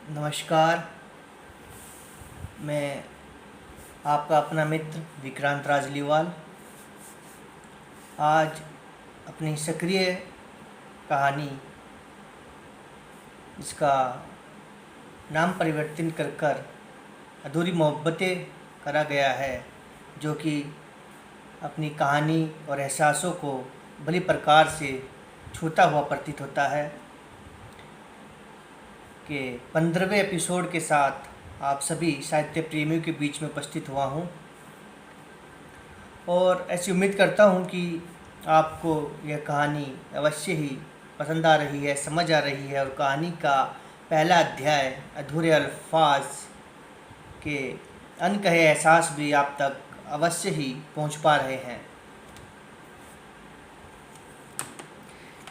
नमस्कार। मैं आपका अपना मित्र विक्रांत राजलीवाल आज अपनी सक्रिय कहानी इसका नाम परिवर्तन कर अधूरी मोहब्बतें करा गया है, जो कि अपनी कहानी और एहसासों को भली प्रकार से छूता हुआ प्रतीत होता है कि 15वें एपिसोड के साथ आप सभी साहित्य प्रेमियों के बीच में उपस्थित हुआ हूँ और ऐसी उम्मीद करता हूँ कि आपको यह कहानी अवश्य ही पसंद आ रही है, समझ आ रही है और कहानी का पहला अध्याय अधूरे अल्फाज के अनकहे एहसास भी आप तक अवश्य ही पहुँच पा रहे हैं।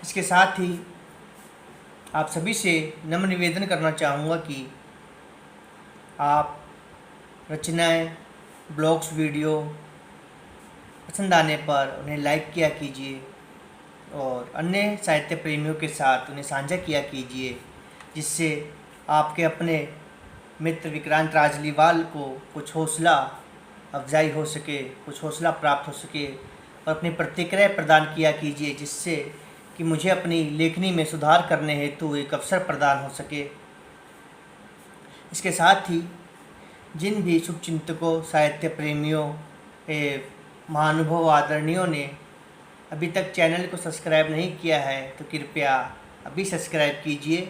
इसके साथ ही आप सभी से नम्र निवेदन करना चाहूँगा कि आप रचनाएं, ब्लॉग्स, वीडियो पसंद आने पर उन्हें लाइक किया कीजिए और अन्य साहित्य प्रेमियों के साथ उन्हें साझा किया कीजिए, जिससे आपके अपने मित्र विक्रांत राजलीवाल को कुछ हौसला अफजाई हो सके, कुछ हौसला प्राप्त हो सके और अपनी प्रतिक्रिया प्रदान किया कीजिए, जिससे कि मुझे अपनी लेखनी में सुधार करने हेतु एक अवसर प्रदान हो सके। इसके साथ ही जिन भी शुभचिंतकों, साहित्य प्रेमियों, महानुभव आदरणीयों ने अभी तक चैनल को सब्सक्राइब नहीं किया है तो कृपया अभी सब्सक्राइब कीजिए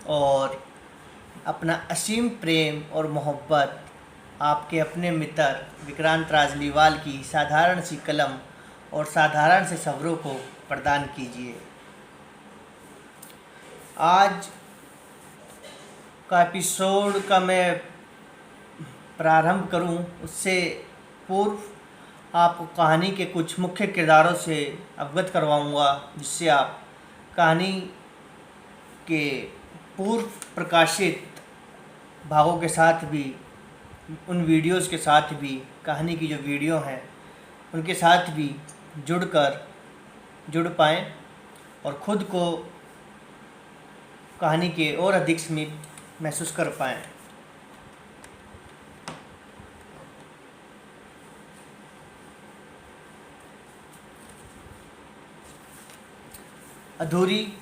और अपना असीम प्रेम और मोहब्बत आपके अपने मित्र विक्रांत राजलीवाल की साधारण सी कलम और साधारण से शब्दों को प्रदान कीजिए। आज का एपिसोड का मैं प्रारंभ करूं उससे पूर्व आपको कहानी के कुछ मुख्य किरदारों से अवगत करवाऊंगा, जिससे आप कहानी के पूर्व प्रकाशित भागों के साथ भी, उन वीडियोज़ के साथ भी, कहानी की जो वीडियो हैं उनके साथ भी जुड़ पाएँ और ख़ुद को कहानी के और अधिक समीप महसूस कर पाएँ। अधूरी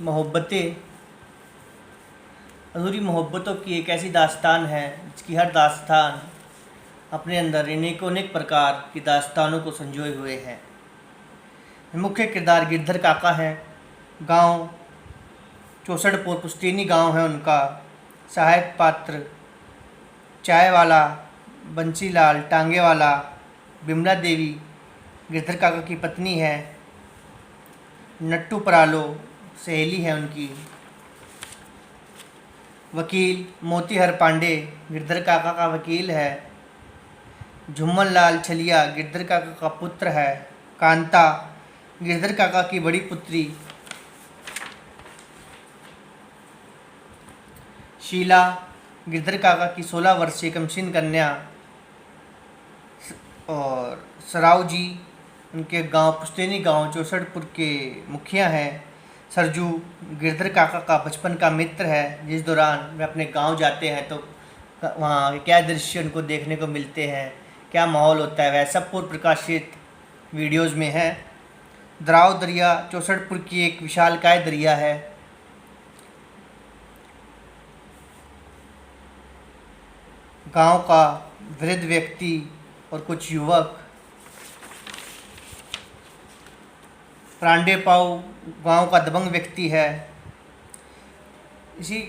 मोहब्बतों की एक ऐसी दास्तान है जिसकी हर दास्तान अपने अंदर अनेक प्रकार की दास्तानों को संजोए हुए है। मुख्य किरदार गिरधर काका हैं। गांव चौसठपुर पुश्तैनी गांव है उनका। सहायक पात्र चाय वाला, बंसीलाल, टांगे वाला, बिमला देवी गिरधर काका की पत्नी है। नट्टू परालो सहेली है उनकी। वकील मोतीहर पांडे गिरधर काका का वकील है। झुम्मन लाल छलिया गिरधर काका का पुत्र है। कांता गिरधर काका की बड़ी पुत्री। शीला गिरधर काका की 16 वर्षीय कमसीन कन्या और सराव जी उनके गांव पुश्तैनी गांव चौसठपुर के मुखिया हैं। सरजू गिरधर काका का बचपन का मित्र है। जिस दौरान वे अपने गांव जाते हैं तो वहाँ क्या दृश्य उनको देखने को मिलते हैं, क्या माहौल होता है, वह सब पूर्व प्रकाशित वीडियोज़ में है। द्राव दरिया चौसठपुर की एक विशालकाय दरिया है। गांव का वृद्ध व्यक्ति और कुछ युवक। प्रांडे पाऊ गांव का दबंग व्यक्ति है। इसी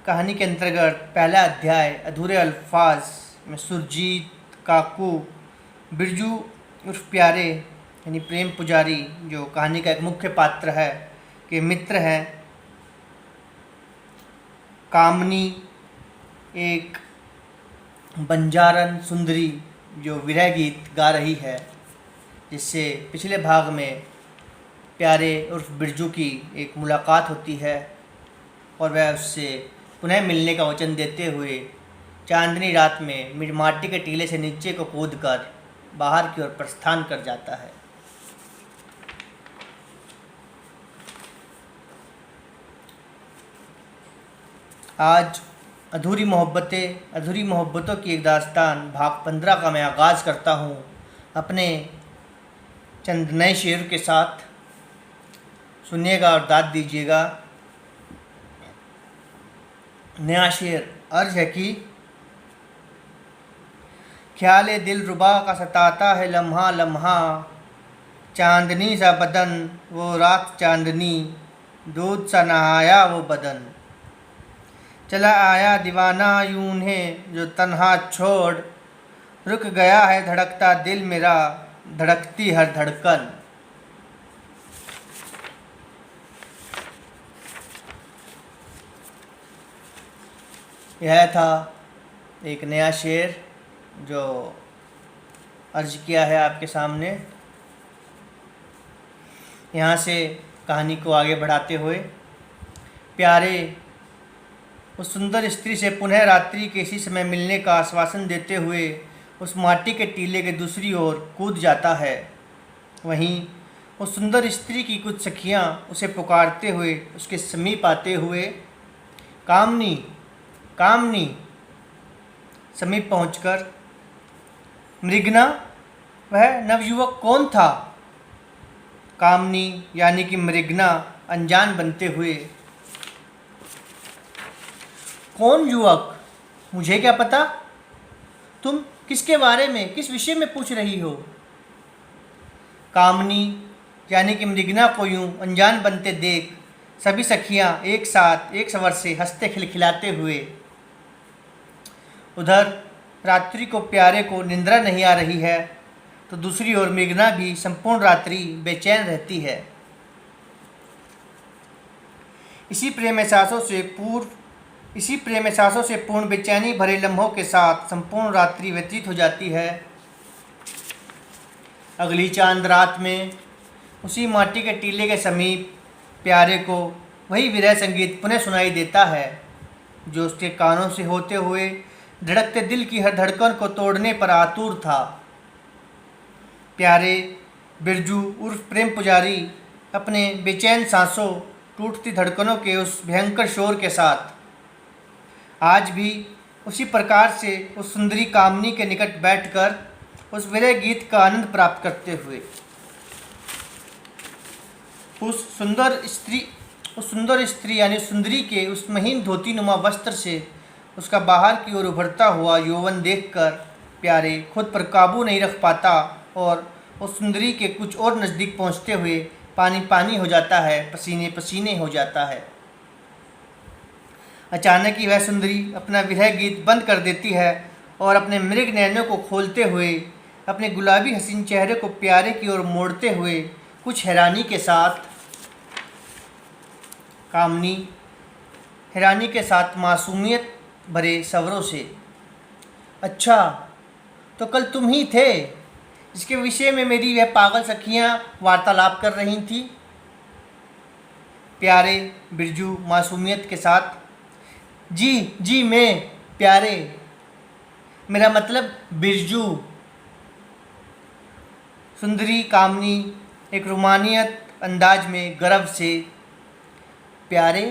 कहानी के अंतर्गत पहला अध्याय अधूरे अल्फाज में सुरजीत, काकू, बिरजू उर्फ प्यारे यानी प्रेम पुजारी, जो कहानी का एक मुख्य पात्र है, के मित्र हैं। कामनी एक बंजारन सुंदरी जो विरह गीत गा रही है, जिससे पिछले भाग में प्यारे उर्फ बिरजू की एक मुलाकात होती है और वह उससे पुनः मिलने का वचन देते हुए चांदनी रात में माटी के टीले से नीचे को कूदकर बाहर की ओर प्रस्थान कर जाता है। आज अधूरी मोहब्बतों की एक दास्तान भाग 15 का मैं आगाज़ करता हूँ अपने चंद नए शेर के साथ। सुनिएगा और दाद दीजिएगा। नया शेर अर्ज है कि ख्याल दिल रुबा का सताता है लम्हा लम्हा, चांदनी सा बदन वो रात चांदनी, दूध सा नहाया वो बदन। चला आया दीवाना यूं है जो तन्हा छोड़, रुक गया है धड़कता दिल मेरा, धड़कती हर धड़कन। यह था एक नया शेर जो अर्ज किया है आपके सामने। यहाँ से कहानी को आगे बढ़ाते हुए, प्यारे उस सुंदर स्त्री से पुनः रात्रि के इसी समय मिलने का आश्वासन देते हुए उस माटी के टीले के दूसरी ओर कूद जाता है। वहीं उस सुंदर स्त्री की कुछ सखियाँ उसे पुकारते हुए उसके समीप आते हुए, कामनी कामनी। समीप पहुंचकर, मृगना वह नवयुवक कौन था? कामनी यानी कि मृगना अनजान बनते हुए, कौन युवक? मुझे क्या पता? तुम किसके बारे में, किस विषय में पूछ रही हो? कामनी यानी कि मृगना को यूं अनजान बनते देख सभी सखियां एक साथ एक स्वर से हंसते खिलखिलाते हुए, उधर रात्रि को प्यारे को निंद्रा नहीं आ रही है तो दूसरी ओर मेघना भी संपूर्ण रात्रि बेचैन रहती है। इसी प्रेम एहसासों से पूर्ण बेचैनी भरे लम्हों के साथ संपूर्ण रात्रि व्यतीत हो जाती है। अगली चांद रात में उसी माटी के टीले के समीप प्यारे को वही विरह संगीत पुनः सुनाई देता है जो उसके कानों से होते हुए धड़कते दिल की हर धड़कन को तोड़ने पर आतुर था। प्यारे बिरजू उर्फ प्रेम पुजारी अपने बेचैन सांसों, टूटती धड़कनों के उस भयंकर शोर के साथ आज भी उसी प्रकार से उस सुंदरी कामनी के निकट बैठकर उस विरह गीत का आनंद प्राप्त करते हुए उस सुंदर स्त्री यानी सुंदरी के उस महीन धोती नुमा वस्त्र से उसका बाहर की ओर उभरता हुआ यौवन देखकर प्यारे खुद पर काबू नहीं रख पाता और उस सुंदरी के कुछ और नज़दीक पहुंचते हुए पानी पानी हो जाता है, पसीने पसीने हो जाता है। अचानक ही वह सुंदरी अपना विरह गीत बंद कर देती है और अपने मृग नैनों को खोलते हुए अपने गुलाबी हसीन चेहरे को प्यारे की ओर मोड़ते हुए कुछ हैरानी के साथ, कामनी हैरानी के साथ मासूमियत भरे सवरों से, अच्छा तो कल तुम ही थे जिसके विषय में मेरी वह पागल सखियाँ वार्तालाप कर रही थी? प्यारे बिरजू मासूमियत के साथ, जी मैं प्यारे, मेरा मतलब बिरजू। सुंदरी कामनी एक रोमानियत अंदाज में गर्व से, प्यारे?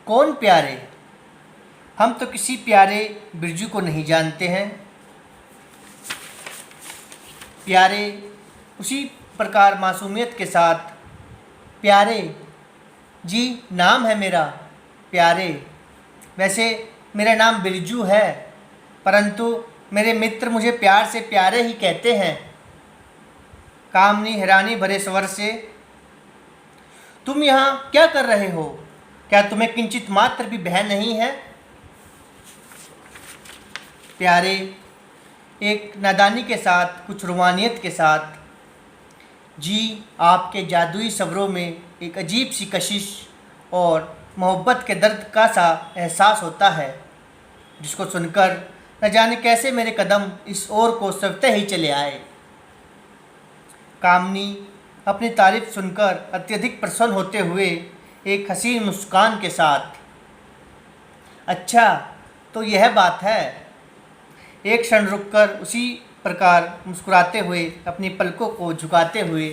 कौन प्यारे? हम तो किसी प्यारे बिरजू को नहीं जानते हैं। प्यारे उसी प्रकार मासूमियत के साथ, प्यारे जी नाम है मेरा प्यारे, वैसे मेरा नाम बिरजू है परंतु मेरे मित्र मुझे प्यार से प्यारे ही कहते हैं। कामनी हैरानी भरे स्वर से, तुम यहाँ क्या कर रहे हो? क्या तुम्हें किंचित मात्र भी बहन नहीं है? प्यारे एक नादानी के साथ, कुछ रुमानियत के साथ, जी आपके जादुई सवरों में एक अजीब सी कशिश और मोहब्बत के दर्द का सा एहसास होता है जिसको सुनकर न जाने कैसे मेरे कदम इस ओर को सवते ही चले आए। कामनी अपनी तारीफ सुनकर अत्यधिक प्रसन्न होते हुए एक हसीन मुस्कान के साथ, अच्छा तो यह बात है। एक क्षण रुककर उसी प्रकार मुस्कुराते हुए अपनी पलकों को झुकाते हुए,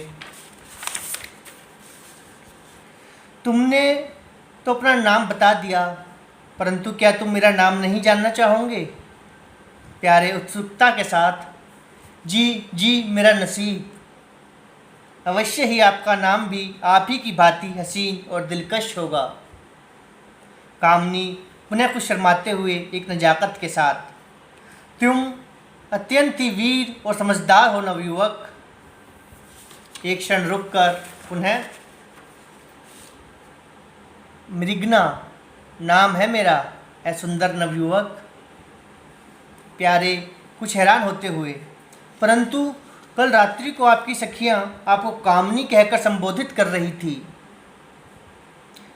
तुमने तो अपना नाम बता दिया परंतु क्या तुम मेरा नाम नहीं जानना चाहोगे? प्यारे उत्सुकता के साथ, जी जी मेरा नसीब, अवश्य ही आपका नाम भी आप ही की भांति हसीन और दिलकश होगा। कामनी पुनः कुछ शर्माते हुए एक नजाकत के साथ, तुम अत्यंत ही वीर और समझदार हो नवयुवक। एक क्षण रुककर पुनः, मृगना नाम है मेरा, ऐ सुंदर नवयुवक। प्यारे कुछ हैरान होते हुए, परंतु कल रात्रि को आपकी सखियां आपको कामनी कहकर संबोधित कर रही थी।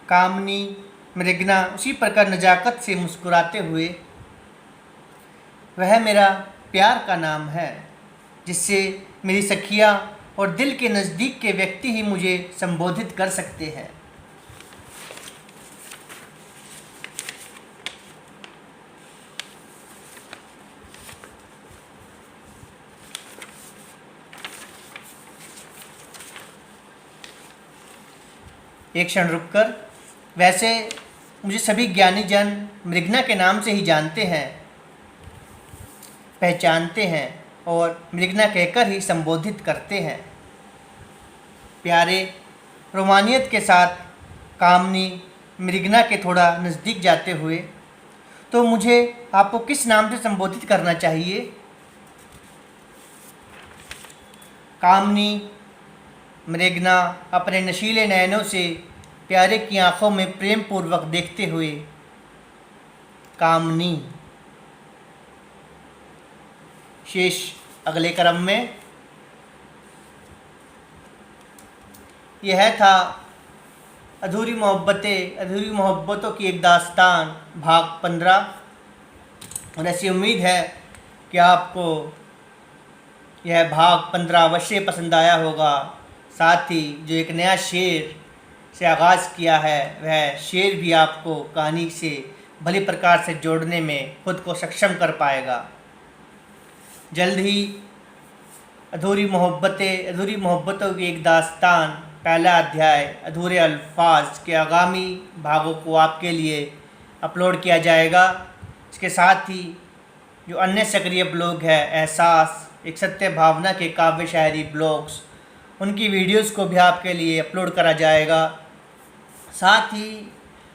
कामनी मृगना उसी प्रकार नजाकत से मुस्कुराते हुए, वह मेरा प्यार का नाम है, जिससे मेरी सखियां और दिल के नज़दीक के व्यक्ति ही मुझे संबोधित कर सकते हैं। एक क्षण रुककर, वैसे मुझे सभी ज्ञानी जन मृगना के नाम से ही जानते हैं, पहचानते हैं और मृगना कहकर ही संबोधित करते हैं। प्यारे रोमानियत के साथ कामनी मृगना के थोड़ा नज़दीक जाते हुए, तो मुझे आपको किस नाम से संबोधित करना चाहिए? कामनी मृगना अपने नशीले नयनों से प्यारे की आंखों में प्रेम पूर्वक देखते हुए, कामनी। शेष अगले क्रम में। यह था अधूरी मोहब्बतों की एक दास्तान भाग 15। और ऐसी उम्मीद है कि आपको यह भाग 15 अवश्य पसंद आया होगा। साथ ही जो एक नया शेर से आगाज़ किया है, वह शेर भी आपको कहानी से भली प्रकार से जोड़ने में खुद को सक्षम कर पाएगा। जल्द ही अधूरी मोहब्बतों की एक दास्तान पहला अध्याय अधूरे अल्फाज के आगामी भागों को आपके लिए अपलोड किया जाएगा। इसके साथ ही जो अन्य सक्रिय ब्लॉग है, एहसास, एक सत्य भावना के काव्य शायरी ब्लॉग्स, उनकी वीडियोस को भी आपके लिए अपलोड करा जाएगा। साथ ही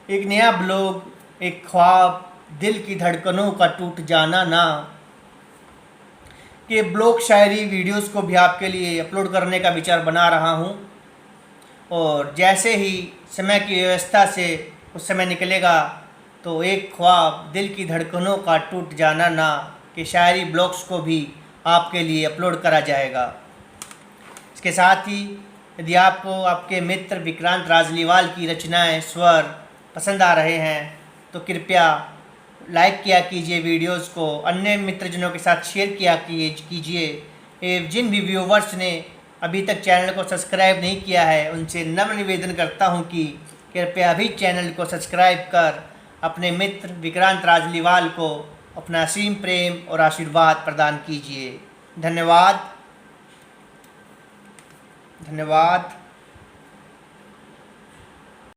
एक नया ब्लॉग, एक ख्वाब, दिल की धड़कनों का टूट जाना ना, के ब्लॉग शायरी वीडियोस को भी आपके लिए अपलोड करने का विचार बना रहा हूं। और जैसे ही समय की व्यवस्था से उस समय निकलेगा, तो एक ख्वाब, दिल की धड़कनों का टूट जाना ना के शायरी ब्लॉग्स को भी आपके लिए अपलोड करा जाएगा। इसके साथ ही यदि आपको आपके मित्र विक्रांत राजलीवाल की रचनाएं, स्वर पसंद आ रहे हैं, तो कृपया लाइक किया कीजिए वीडियोस को, अन्य मित्रजनों के साथ शेयर किया कीजिए। जिन भी व्यूवर्स ने अभी तक चैनल को सब्सक्राइब नहीं किया है, उनसे नम्र निवेदन करता हूं कि कृपया अभी चैनल को सब्सक्राइब कर अपने मित्र विक्रांत राजलीवाल को अपना असीम प्रेम और आशीर्वाद प्रदान कीजिए। धन्यवाद।